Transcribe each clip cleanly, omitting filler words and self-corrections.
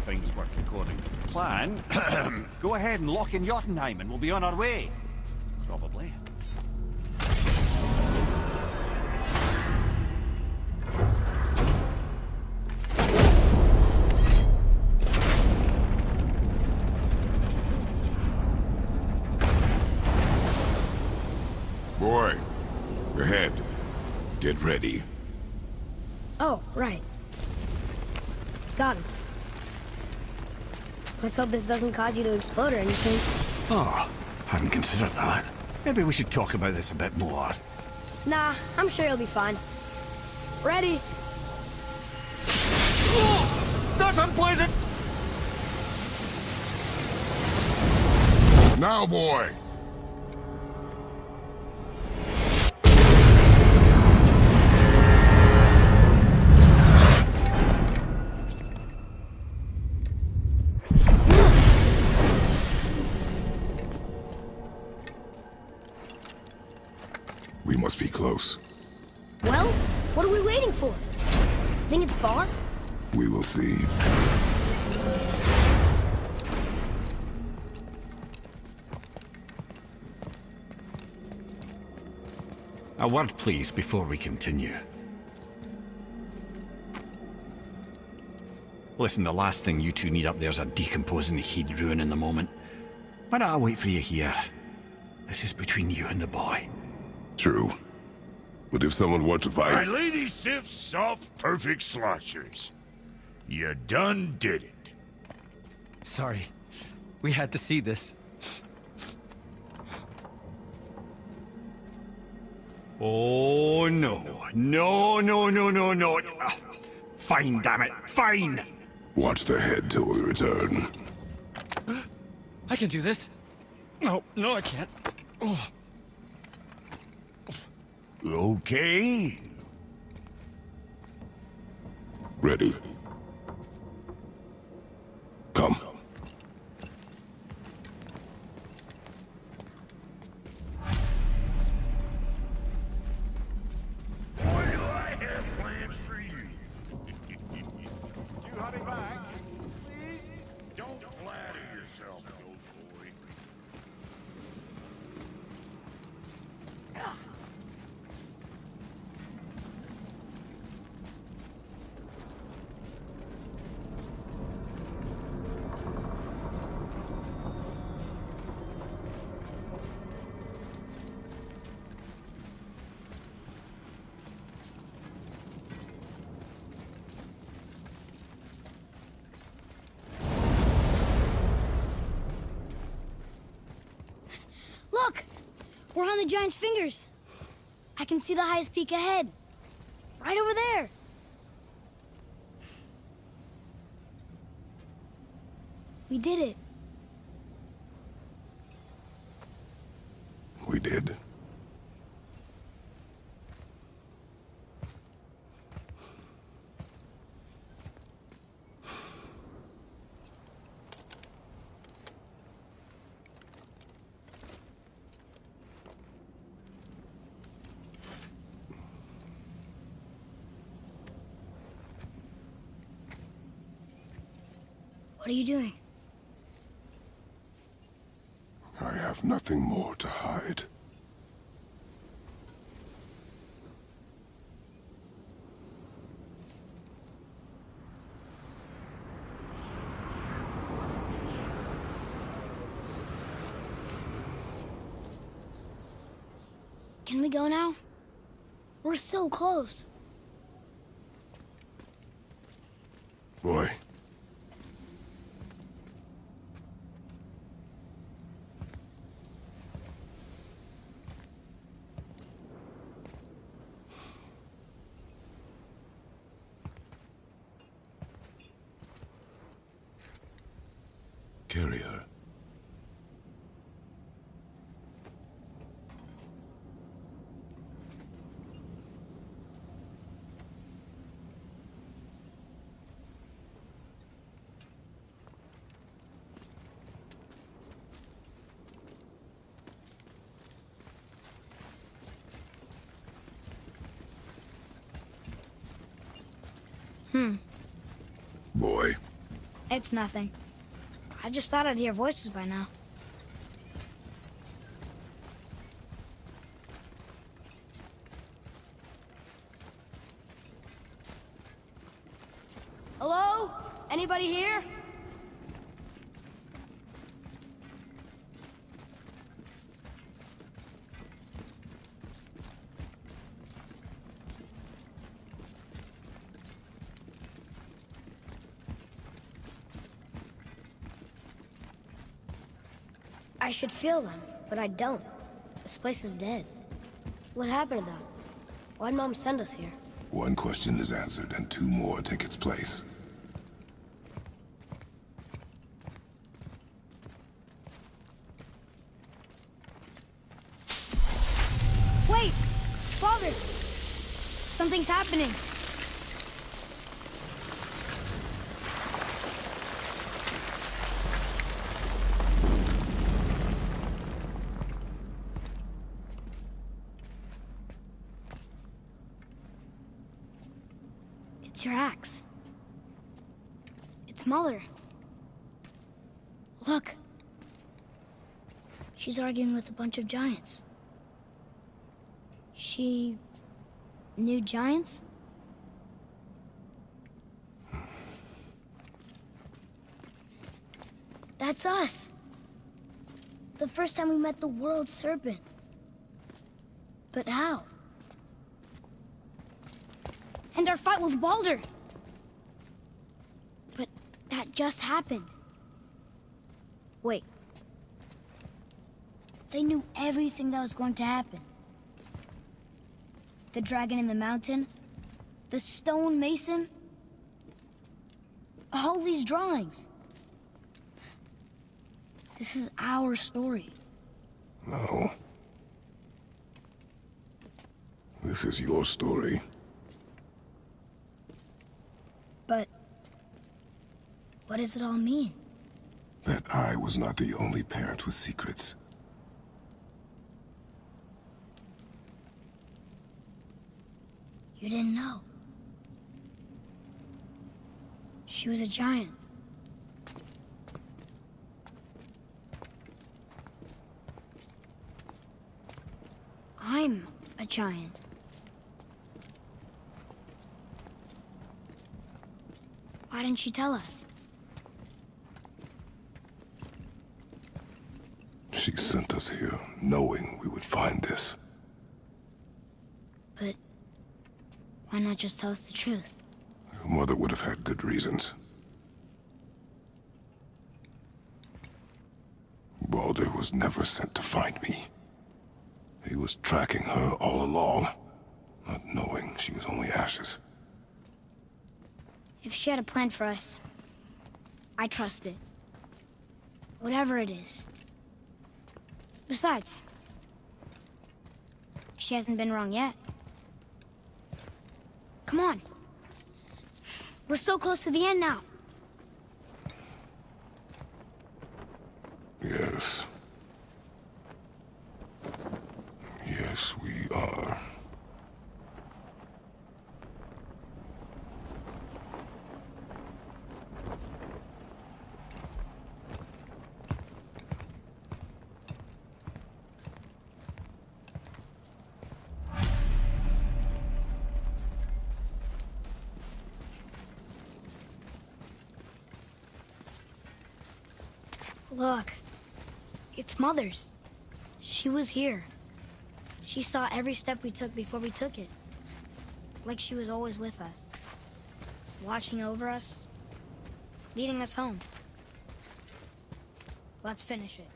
things work according to plan, go ahead and lock in Jotunheim and we'll be on our way. Probably. Boy, ahead. Get ready. Oh, right. Got him. Let's hope this doesn't cause you to explode or anything. Oh, hadn't considered that. Maybe we should talk about this a bit more. Nah, I'm sure you'll be fine. Ready? Oh, that's unpleasant! Now, boy! We must be close. Well, what are we waiting for? Think it's far? We will see. A word, please, before we continue. Listen, the last thing you two need up there's a decomposing heat ruining the moment. Why don't I wait for you here? This is between you and the boy. True. But if someone were to My fight... lady sips soft, perfect sloshers. You done did it. Sorry. We had to see this. Oh, no. No, no, no, no, no. Fine, damn it. Fine! Watch the head till we return. I can do this. No, no, I can't. Oh. Okay. Ready. Come. Boy, do I have plans for you. You hurry back, please? Don't flatter yourself, Ghost Boy. Look! We're on the giant's fingers. I can see the highest peak ahead. Right over there. We did it. We did. What are you doing? I have nothing more to hide. Can we go now? We're so close. Boy. Carry her. Boy, It's nothing. I just thought I'd hear voices by now. Hello? Anybody here? I should feel them, but I don't. This place is dead. What happened to them? Why'd Mom send us here? One question is answered, and two more take its place. Wait! Father! Something's happening. It's your axe. It's Mother. Look. She's arguing with a bunch of giants. She knew giants? That's us. The first time we met the world serpent. But how? And our fight with Baldur. But that just happened. Wait. They knew everything that was going to happen. The dragon in the mountain, the stone mason, all these drawings. This is our story. No. This is your story. But what does it all mean? That I was not the only parent with secrets. You didn't know. She was a giant. I'm a giant. Why didn't she tell us? She sent us here, knowing we would find this. But why not just tell us the truth? Your mother would have had good reasons. Baldur was never sent to find me. He was tracking her all along, not knowing she was only ashes. If she had a plan for us, I trust it. Whatever it is. Besides, she hasn't been wrong yet. Come on. We're so close to the end now. Yes. Yes, we are. Look. It's Mother's. She was here. She saw every step we took before we took it. Like she was always with us. Watching over us. Leading us home. Let's finish it.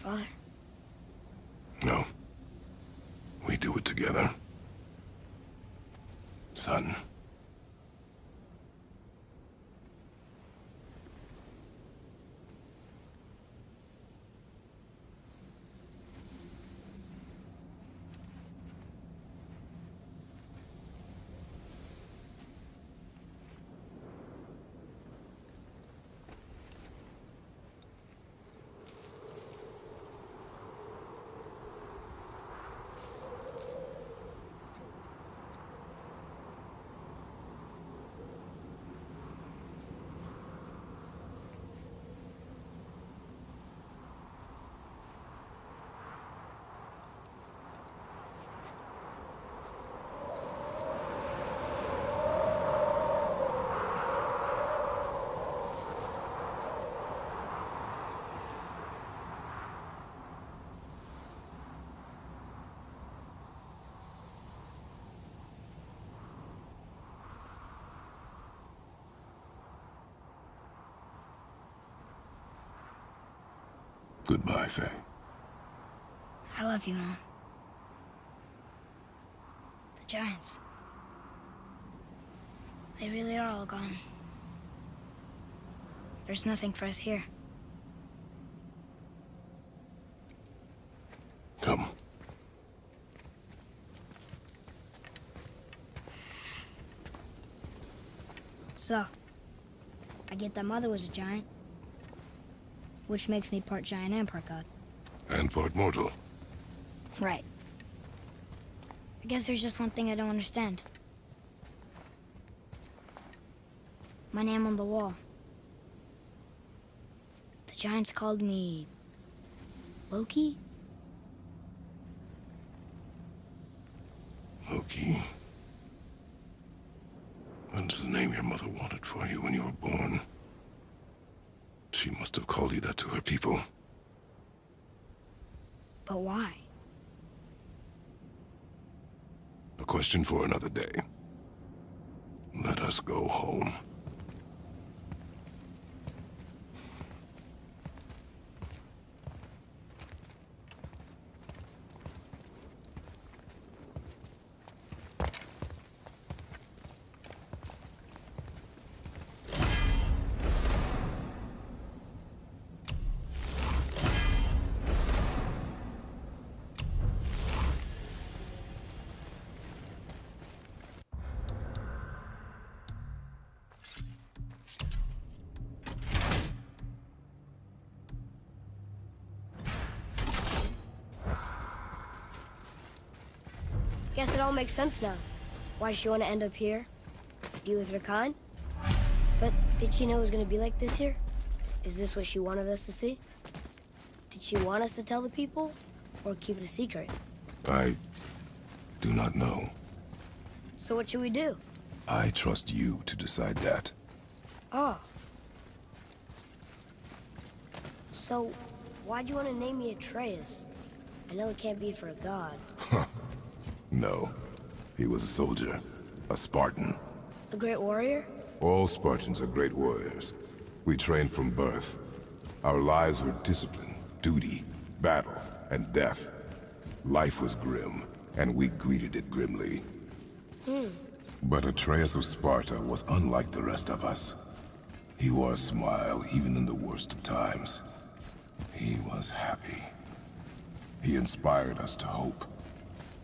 Father? No. We do it together. Son. Goodbye, Faye. I love you, Mom. The Giants. They really are all gone. There's nothing for us here. Come. So, I get that Mother was a giant, which makes me part giant and part god. And part mortal. Right. I guess there's just one thing I don't understand. My name on the wall. The Giants called me... Loki? Loki. That's the name your mother wanted for you when you were born. She must have called you that to her people. But why? A question for another day. Let us go home. Guess it all makes sense now. Why she want to end up here? Be with her kind? But did she know it was going to be like this here? Is this what she wanted us to see? Did she want us to tell the people? Or keep it a secret? I do not know. So what should we do? I trust you to decide that. Oh. So, why'd you want to name me Atreus? I know it can't be for a god. No. He was a soldier. A Spartan. A great warrior? All Spartans are great warriors. We trained from birth. Our lives were discipline, duty, battle, and death. Life was grim, and we greeted it grimly. But Atreus of Sparta was unlike the rest of us. He wore a smile even in the worst of times. He was happy. He inspired us to hope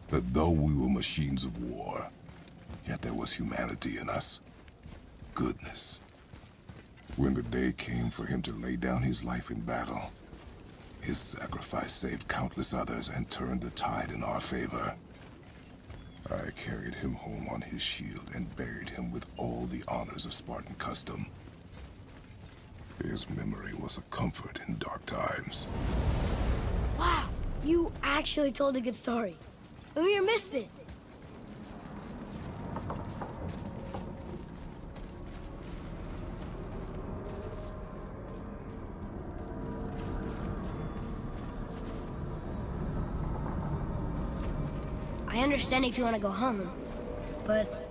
that though we were machines of war, yet there was humanity in us. Goodness. When the day came for him to lay down his life in battle, his sacrifice saved countless others and turned the tide in our favor. I carried him home on his shield and buried him with all the honors of Spartan custom. His memory was a comfort in dark times. Wow, you actually told a good story. Amir missed it. I understand if you want to go home, but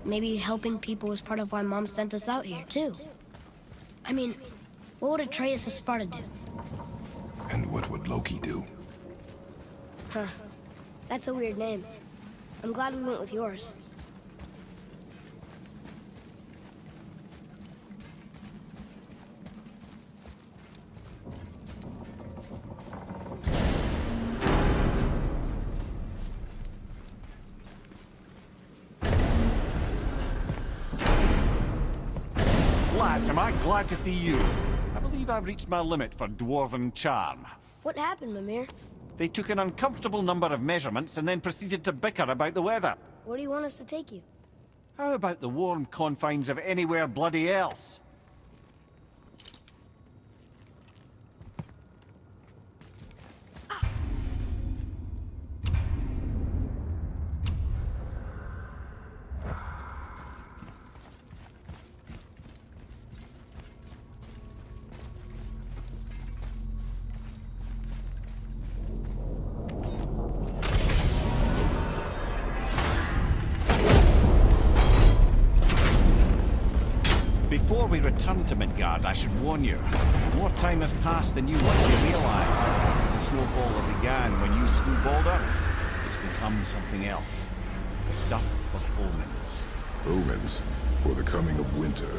maybe helping people is part of why Mom sent us out here, too. I mean, what would Atreus of Sparta do? And what would Loki do? Huh. That's a weird name. I'm glad we went with yours. Lads, am I glad to see you. I believe I've reached my limit for dwarven charm. What happened, Mimir? They took an uncomfortable number of measurements and then proceeded to bicker about the weather. Where do you want us to take you? How about the warm confines of anywhere bloody else? Before we return to Midgard, I should warn you. More time has passed than you likely realize. The snowfall that began when you slew Balder, it's become something else. The stuff of omens. Omens for the coming of winter.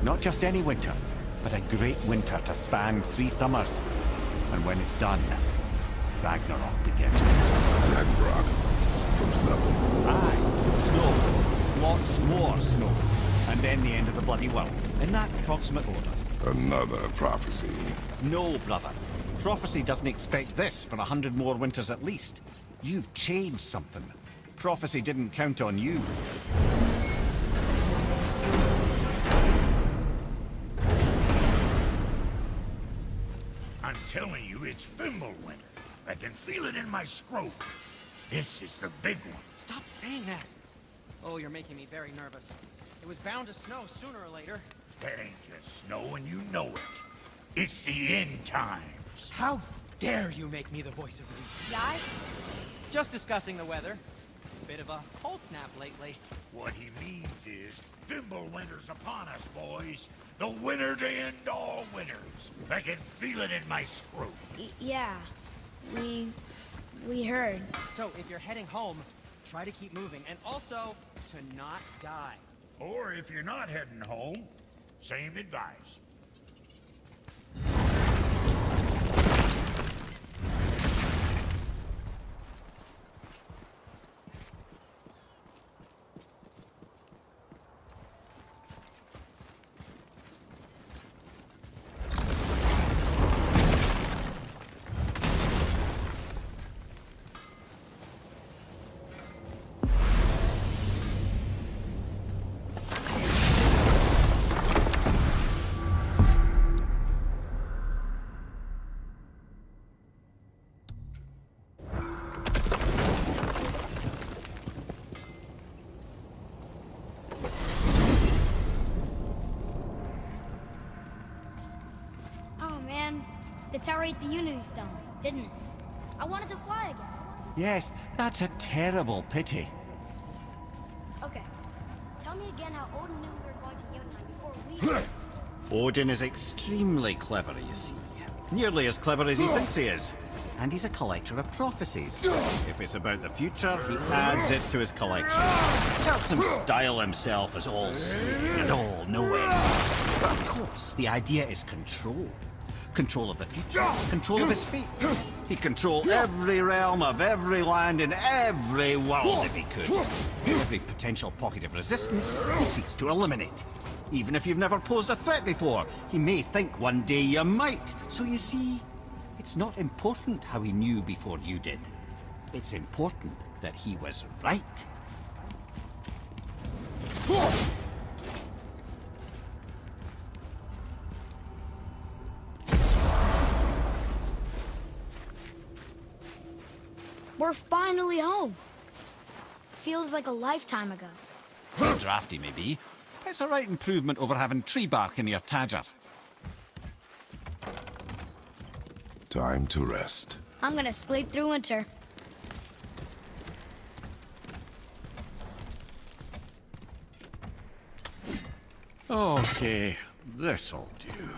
Not just any winter, but a great winter to span 3 summers. And when it's done, Ragnarok begins. Ragnarok from snow. Aye, snow. Lots more snow. And then the end of the bloody world. In that approximate order. Another prophecy. No, brother. Prophecy doesn't expect this for 100 more winters at least. You've changed something. Prophecy didn't count on you. I'm telling you, it's Fimbulwinter. I can feel it in my scrote. This is the big one. Stop saying that. Oh, you're making me very nervous. It was bound to snow sooner or later. That ain't just snow, and you know it. It's the end times. How dare you make me the voice of reason? Guys? Just discussing the weather. Bit of a cold snap lately. What he means is, Fimbulwinter's upon us, boys. The winter to end all winters. I can feel it in my scrote. Yeah. We heard. So, if you're heading home, try to keep moving, and also to not die. Or if you're not heading home, same advice. The tower ate the Unity Stone, didn't it? I wanted to fly again. Yes, that's a terrible pity. Okay. Tell me again how Odin knew we were going to Jotunheim before we... Odin is extremely clever, you see. Nearly as clever as he thinks he is. And he's a collector of prophecies. If it's about the future, he adds it to his collection. Helps him style himself as all-seeing and all-knowing. But of course, the idea is control. Control of the future, control of his fate. He'd control every realm of every land in every world if he could. Every potential pocket of resistance, he seeks to eliminate. Even if you've never posed a threat before, he may think one day you might. So you see, it's not important how he knew before you did. It's important that he was right. We're finally home. Feels like a lifetime ago. Drafty, maybe. It's a right improvement over having tree bark in your tadger. Time to rest. I'm gonna sleep through winter. Okay, this'll do.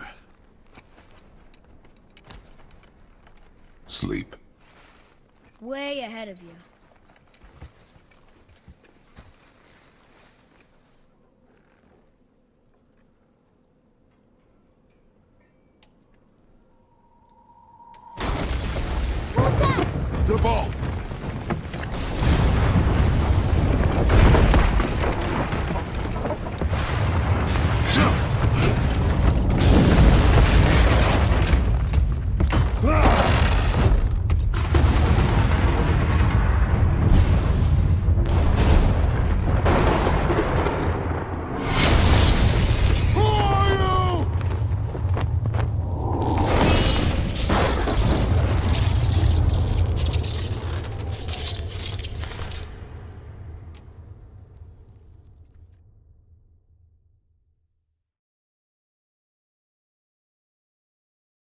Sleep. Way ahead of you.